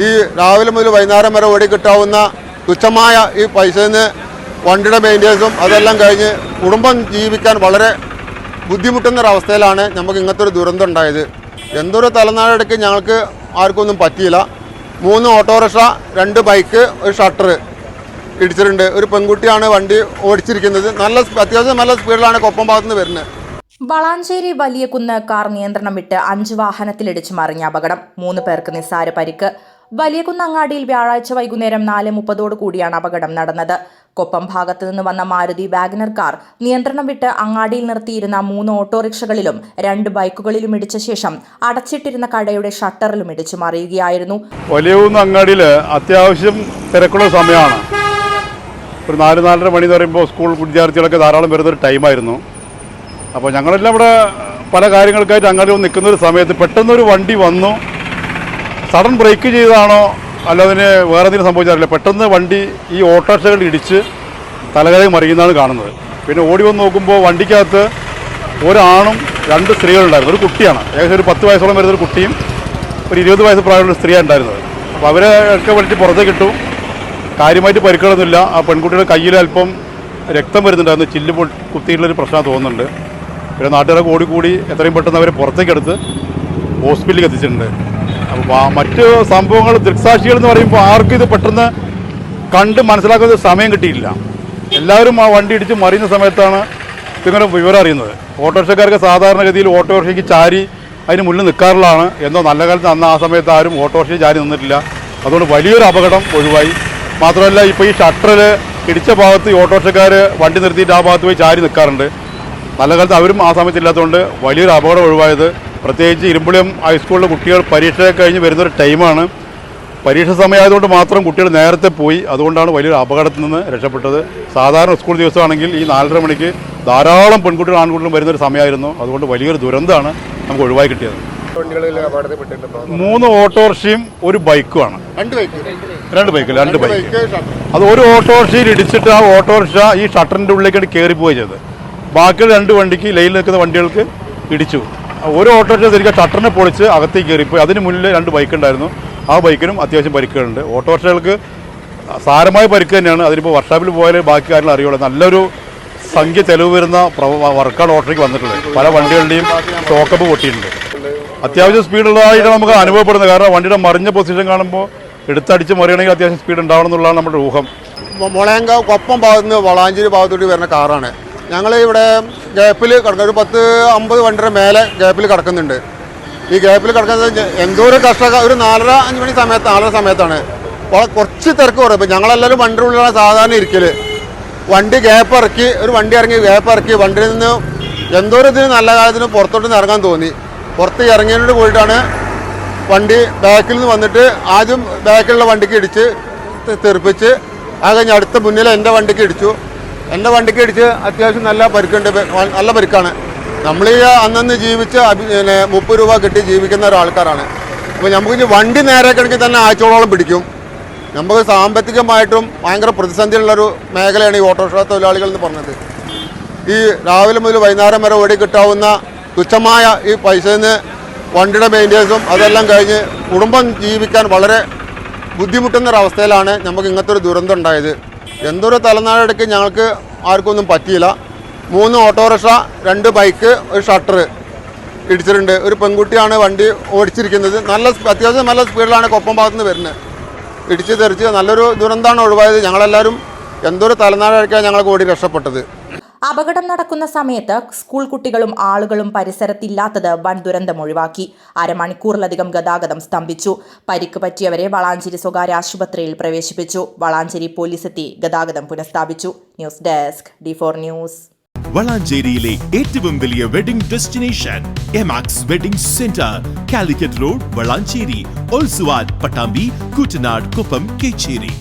ഈ രാവിലെ മുതൽ വൈകുന്നേരം വരെ ഓടി കിട്ടാവുന്ന തുച്ഛമായ ഈ പൈസയിൽ നിന്ന് വണ്ടിയുടെ മെയിൻ്റെനൻസും അതെല്ലാം കഴിഞ്ഞ് കുടുംബം ജീവിക്കാൻ വളരെ ബുദ്ധിമുട്ടുന്നൊരവസ്ഥയിലാണ് നമുക്ക് ഇങ്ങനത്തെ ഒരു ദുരന്തം ഉണ്ടായത്. എന്തൊരു തലനാടക്ക് ഞങ്ങൾക്ക് ആർക്കൊന്നും പറ്റിയില്ല. 3 ഓട്ടോറിക്ഷ, 2 ബൈക്ക്, ഒരു ഷട്ടർ ഇടിച്ചിട്ടുണ്ട്. ഒരു പെൺകുട്ടിയാണ് വണ്ടി ഓടിച്ചിരിക്കുന്നത്. അത്യാവശ്യം നല്ല സ്പീഡിലാണ് കൊപ്പം ഭാഗത്തുനിന്ന് വരുന്നത്. വളാഞ്ചേരി വലിയകുന്ന് കാർ നിയന്ത്രണം വിട്ട് 5 വാഹനത്തിലിടിച്ച് മറിഞ്ഞ അപകടം. 3 പേർക്ക് നിസ്സാര പരിക്ക്. വലിയകുന്ന് അങ്ങാടിയിൽ വ്യാഴാഴ്ച വൈകുന്നേരം 4:30 കൂടിയാണ് അപകടം നടന്നത്. കൊപ്പം ഭാഗത്തു നിന്ന് വന്ന മാരുതി വാഗനർ കാർ നിയന്ത്രണം വിട്ട് അങ്ങാടിയിൽ നിർത്തിയിരുന്ന 3 ഓട്ടോറിക്ഷകളിലും 2 ബൈക്കുകളിലും ഇടിച്ച ശേഷം അടച്ചിട്ടിരുന്ന കടയുടെ ഷട്ടറിലും ഇടിച്ചു മറിയുകയായിരുന്നു. വലിയകുന്ന് അങ്ങാടിയിൽ അത്യാവശ്യം തിരക്കുള്ള സമയമാണ്. ഒരു 4-4:30 മണി എന്ന് പറയുമ്പോൾ സ്കൂൾ വിദ്യാർത്ഥികളൊക്കെ ധാരാളം വരുന്നൊരു ടൈമായിരുന്നു. അപ്പോൾ ഞങ്ങളെല്ലാം ഇവിടെ പല കാര്യങ്ങൾക്കായിട്ട് അങ്ങാടി നിൽക്കുന്നൊരു സമയത്ത് പെട്ടെന്നൊരു വണ്ടി വന്നു. സഡൻ ബ്രേക്ക് ചെയ്തതാണോ അല്ല അതിന് വേറെ എന്തെങ്കിലും സംഭവിച്ചാറില്ല. പെട്ടെന്ന് വണ്ടി ഈ ഓട്ടോറിക്ഷകൾ ഇടിച്ച് തലകറങ്ങി മറിയുന്നതാണ് കാണുന്നത്. പിന്നെ ഓടി വന്ന് നോക്കുമ്പോൾ വണ്ടിക്കകത്ത് ഒരാണും 2 സ്ത്രീകളുണ്ടായിരുന്നു. ഒരു കുട്ടിയാണ്, ഏകദേശം ഒരു 10 വയസ്സോളം വരുന്നൊരു കുട്ടിയും ഒരു 20 വയസ്സ് പ്രായമുള്ള സ്ത്രീയാണ് ഉണ്ടായിരുന്നത്. അപ്പോൾ അവരെ ഒക്കെ വിളിച്ച് പുറത്തേക്ക് ഇട്ടു. കാര്യമായിട്ട് പരിക്കുകളൊന്നുമില്ല. ആ പെൺകുട്ടിയുടെ കയ്യിൽ അല്പം രക്തം വരുന്നുണ്ടായിരുന്നു. ചില്ല് കുത്തിയിട്ടുള്ളൊരു പ്രശ്നം തോന്നുന്നുണ്ട്. പിന്നെ നാട്ടുകാരൊക്കെ ഓടിക്കൂടി എത്രയും പെട്ടെന്ന് അവരെ പുറത്തേക്ക് എടുത്ത് ഹോസ്പിറ്റലിൽ എത്തിച്ചിട്ടുണ്ട്. അപ്പോൾ മറ്റ് സംഭവങ്ങൾ ദൃക്സാക്ഷികൾ എന്ന് പറയുമ്പോൾ ആർക്കും ഇത് പെട്ടെന്ന് കണ്ട് മനസ്സിലാക്കുന്ന സമയം കിട്ടിയില്ല. എല്ലാവരും ആ വണ്ടി ഇടിച്ച് മറിയുന്ന സമയത്താണ് ഇങ്ങനെ വിവരം അറിയുന്നത്. ഓട്ടോറിക്ഷക്കാർക്ക് സാധാരണഗതിയിൽ ഓട്ടോറിക്ഷയ്ക്ക് ചാരി അതിന് മുന്നിൽ നിൽക്കാറുള്ളതാണ്. എന്നോ നല്ല കാലത്ത് അന്ന് ആ സമയത്ത് ആരും ഓട്ടോറിക്ഷയിൽ ചാരി നിന്നിട്ടില്ല. അതുകൊണ്ട് വലിയൊരു അപകടം ഒഴിവായി. മാത്രമല്ല ഇപ്പോൾ ഈ ഷട്ടറിൽ ഇടിച്ച ഭാഗത്ത് ഈ ഓട്ടോറിക്ഷക്കാർ വണ്ടി നിർത്തിയിട്ട് ആ ഭാഗത്ത് പോയി ചാരി നിൽക്കാറുണ്ട്. നല്ല കാലത്ത് അവരും ആ സമയത്ത് ഇല്ലാത്തതുകൊണ്ട് വലിയൊരു അപകടം ഒഴിവായത്. പ്രത്യേകിച്ച് ഇരുമ്പുളിയം ഹൈസ്കൂളിലെ കുട്ടികൾ പരീക്ഷ കഴിഞ്ഞ് വരുന്നൊരു ടൈമാണ്. പരീക്ഷ സമയമായതുകൊണ്ട് മാത്രം കുട്ടികൾ നേരത്തെ പോയി. അതുകൊണ്ടാണ് വലിയൊരു അപകടത്തിൽ നിന്ന് രക്ഷപ്പെട്ടത്. സാധാരണ സ്കൂൾ ദിവസമാണെങ്കിൽ ഈ 4:30 മണിക്ക് ധാരാളം പെൺകുട്ടികളും ആൺകുട്ടികളും വരുന്നൊരു സമയമായിരുന്നു. അതുകൊണ്ട് വലിയൊരു ദുരന്തമാണ് നമുക്ക് ഒഴിവായി കിട്ടിയത്. 3 ഓട്ടോറിക്ഷയും ഒരു ബൈക്കുമാണ്. 2 ബൈക്ക്. അത് ഒരു ഓട്ടോറിക്ഷയിൽ ഇടിച്ചിട്ട് ആ ഓട്ടോറിക്ഷ ഈ ഷട്ടറിൻ്റെ ഉള്ളിലേക്കാണ് കയറിപ്പോയി ചെയ്തത്. ബാക്കിയുള്ള 2 വണ്ടിക്ക് ലൈനിൽ നിൽക്കുന്ന വണ്ടികൾക്ക് ഇടിച്ചു. ഒരു ഓട്ടോറിക്ഷ ശരിക്കും ഷട്ടറിനെ പൊളിച്ച് അകത്തേക്ക് കയറിപ്പോയി. അതിന് മുന്നിൽ 2 ബൈക്ക് ഉണ്ടായിരുന്നു. ആ ബൈക്കിനും അത്യാവശ്യം പരിക്കുകളുണ്ട്. ഓട്ടോറിക്ഷകൾക്ക് സാരമായ പരിക്ക് തന്നെയാണ്. അതിനിപ്പോൾ വർക്ക്ഷോപ്പിൽ പോയാലേ ബാക്കി കാര്യങ്ങൾ അറിയുള്ളൂ. നല്ലൊരു സംഖ്യ ചെലവ് വരുന്ന വർക്കാണ് ഓട്ടോയ്ക്ക് വന്നിട്ടുള്ളത്. പല വണ്ടികളുടെയും ഷോക്കപ്പ് പൊട്ടിയിട്ടുണ്ട്. അത്യാവശ്യം സ്പീഡുള്ളതായിട്ട് നമുക്ക് അനുഭവപ്പെടുന്നത്. കാരണം വണ്ടിയുടെ മറിഞ്ഞ പൊസിഷൻ കാണുമ്പോൾ എടുത്തടിച്ച് മറിയണമെങ്കിൽ അത്യാവശ്യം സ്പീഡ് ഉണ്ടാവണം എന്നുള്ളതാണ് നമ്മുടെ ഊഹം. മുളയങ്കാവ് കൊപ്പം ഭാഗത്ത് നിന്ന് വളാഞ്ചേരി ഭാഗത്തോട്ട് വരുന്ന കാറാണ്. ഞങ്ങൾ ഇവിടെ ഗ്യാപ്പിൽ കിടക്കുന്ന ഒരു 10-50 വണ്ടിയുടെ മേലെ ഗ്യാപ്പിൽ കിടക്കുന്നുണ്ട്. ഈ ഗ്യാപ്പിൽ കിടക്കുന്നത് എന്തോ ഒരു ഒരു 4:30-5 മണി സമയത്താണ് കുറച്ച് തിരക്ക് കുറവ്. ഇപ്പം ഞങ്ങളെല്ലാവരും വണ്ടിയുടെ ഉള്ളിലാണ് സാധാരണ ഇരിക്കൽ. വണ്ടി ഗ്യാപ്പ് ഇറക്കി, ഒരു വണ്ടി ഇറങ്ങി ഗ്യാപ്പ് ഇറക്കി വണ്ടിയിൽ നിന്ന് എന്തോ ഒരു ഇതിന് നല്ല കാലത്തിന് പുറത്തോട്ട് ഇറങ്ങാൻ തോന്നി. പുറത്ത് ഇറങ്ങിയതിനോട് പോയിട്ടാണ് വണ്ടി ബാക്കിൽ നിന്ന് വന്നിട്ട് ആദ്യം ബാക്കിലുള്ള വണ്ടിക്ക് ഇടിച്ച് തെറിപ്പിച്ച് അത് കഴിഞ്ഞ് അടുത്ത മുന്നിൽ എൻ്റെ വണ്ടിക്ക് ഇടിച്ചു. എൻ്റെ വണ്ടിക്ക് ഇടിച്ച് അത്യാവശ്യം നല്ല പരിക്കുണ്ട്. നല്ല പരിക്കാണ്. നമ്മൾ ഈ അന്നന്ന് ജീവിച്ച് 30 രൂപ കിട്ടി ജീവിക്കുന്ന ഒരാൾക്കാരാണ്. അപ്പോൾ നമുക്ക് വണ്ടി നേരെയാണെങ്കിൽ തന്നെ ആഴ്ചകളോളം പിടിക്കും. നമുക്ക് സാമ്പത്തികമായിട്ടും ഭയങ്കര പ്രതിസന്ധിയുള്ളൊരു മേഖലയാണ് ഈ ഓട്ടോറിക്ഷ തൊഴിലാളികൾ എന്ന് പറഞ്ഞത്. ഈ രാവിലെ മുതൽ വൈകുന്നേരം വരെ ഓടി കിട്ടാവുന്ന തുച്ഛമായ ഈ പൈസയിൽ നിന്ന് വണ്ടിയുടെ മെയിൻ്റെനൻസും അതെല്ലാം കഴിഞ്ഞ് കുടുംബം ജീവിക്കാൻ വളരെ ബുദ്ധിമുട്ടുന്നൊരവസ്ഥയിലാണ് നമുക്ക് ഇങ്ങനത്തെ ഒരു ദുരന്തം ഉണ്ടായത്. എന്തൊരു തലനാടക്ക് ഞങ്ങൾക്ക് ആർക്കൊന്നും പറ്റിയില്ല. 3 ഓട്ടോറിക്ഷ, 2 ബൈക്ക്, ഒരു ഷട്ടർ ഇടിച്ചിട്ടുണ്ട്. ഒരു പെൺകുട്ടിയാണ് വണ്ടി ഓടിച്ചിരിക്കുന്നത്. അത്യാവശ്യം നല്ല സ്പീഡിലാണ് കൊപ്പം ഭാഗത്തുനിന്ന് വരുന്നത്. ഇടിച്ച് തെറിച്ച് നല്ലൊരു ദുരന്തമാണ് ഒഴിവായത്. ഞങ്ങളെല്ലാവരും എന്തൊരു തലനാടക്കാണ് ഞങ്ങൾക്ക് ഓടി രക്ഷപ്പെട്ടത്. അപകടം നടക്കുന്ന സമയത്ത് സ്കൂൾ കുട്ടികളും ആളുകളും പരിസരത്തില്ലാത്തത് വൻ ദുരന്തം ഒഴിവാക്കി. അരമണിക്കൂറിലധികം ഗതാഗതം സ്തംഭിച്ചു. പരിക്ക് പറ്റിയവരെ വളാഞ്ചേരി സ്വകാര്യ ആശുപത്രിയിൽ പ്രവേശിപ്പിച്ചു. വളാഞ്ചേരി പോലീസ് എത്തി ഗതാഗതം പുനഃസ്ഥാപിച്ചു. News desk D4 news. വളാഞ്ചേരിയിലെ ഏറ്റവും വലിയ wedding destination Emax wedding centre, Calicut road, Valanchery, ഓൾസുവാഡ്, പട്ടാമ്പി, കൂറ്റനാട്, കൊപ്പം, കേച്ചേരി.